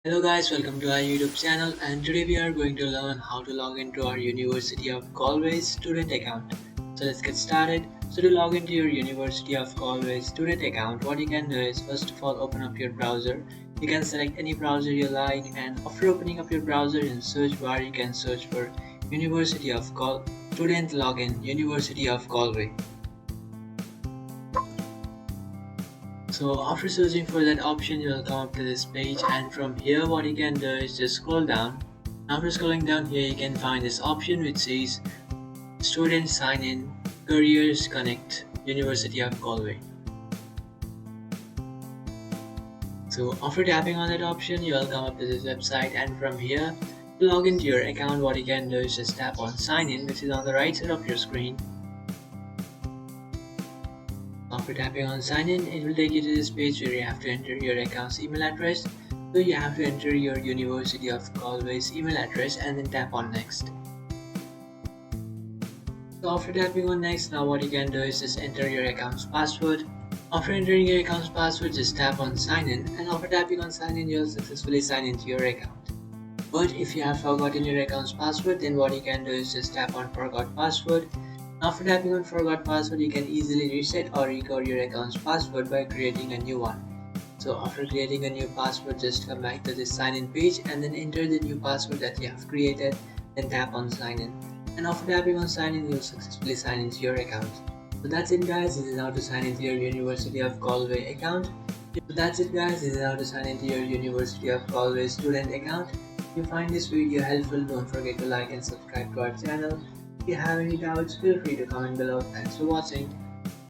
Hello guys, welcome to our YouTube channel, and today we are going to learn how to log into our University of Galway student account. So let's get started. So to log into your University of Galway student account, what you can do is first of all open up your browser. You can select any browser you like, and after opening up your browser in search bar you can search for University of Student Login University of Galway. So after searching for that option, you will come up to this page, and from here what you can do is just scroll down. After scrolling down here, you can find this option which says Student Sign In Careers Connect University of Galway. So after tapping on that option, you will come up to this website, and from here to log into your account, what you can do is just tap on Sign In, which is on the right side of your screen. After tapping on sign in, it will take you to this page where you have to enter your account's email address. So you have to enter your University of Galway's email address and then tap on next. So after tapping on next, now what you can do is just enter your account's password. After entering your account's password, just tap on sign in, and after tapping on sign in, you'll successfully sign into your account. But if you have forgotten your account's password, then what you can do is just tap on forgot password. After tapping on forgot password, you can easily reset or recover your account's password by creating a new one. So after creating a new password, just come back to this sign in page and then enter the new password that you have created, then tap on sign in. And after tapping on sign in, you'll successfully sign into your account. So that's it guys, this is how to sign into your University of Galway account. So that's it guys, this is how to sign into your University of Galway student account. If you find this video helpful, don't forget to like and subscribe to our channel. If you have any doubts, feel free to comment below. Thanks for watching.